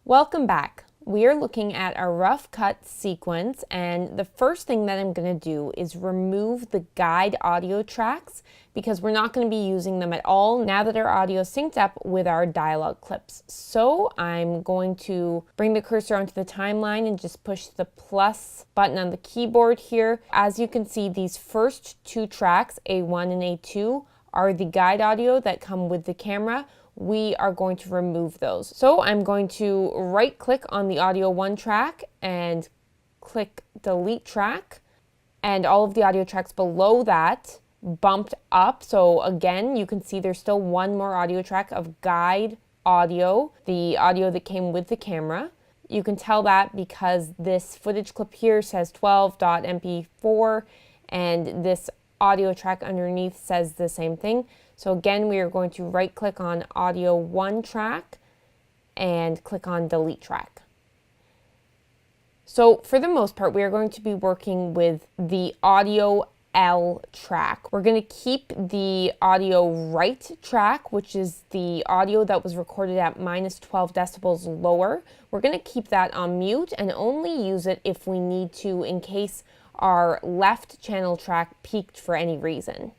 Welcome back. We are looking at a rough cut sequence, and the first thing that I'm going to do is remove the guide audio tracks because we're not going to be using them at all now that our audio is synced up with our dialogue clips. So I'm going to bring the cursor onto the timeline and just push the plus button on the keyboard here. As you can see, these first two tracks, A1 and A2, are the guide audio that come with the camera. We are going to remove those. So I'm going to right click on the audio 1 track and click delete track, and all of the audio tracks below that bumped up. So again, you can see there's still one more audio track of guide audio, the audio that came with the camera. You can tell that because this footage clip here says 12.mp4 and this audio track underneath says the same thing. So again, we are going to right click on audio 1 track and click on delete track. So for the most part, we are going to be working with the audio L track. We're going to keep the audio right track, which is the audio that was recorded at -12 decibels lower. We're going to keep that on mute and only use it if we need to in case our left channel track peaked for any reason.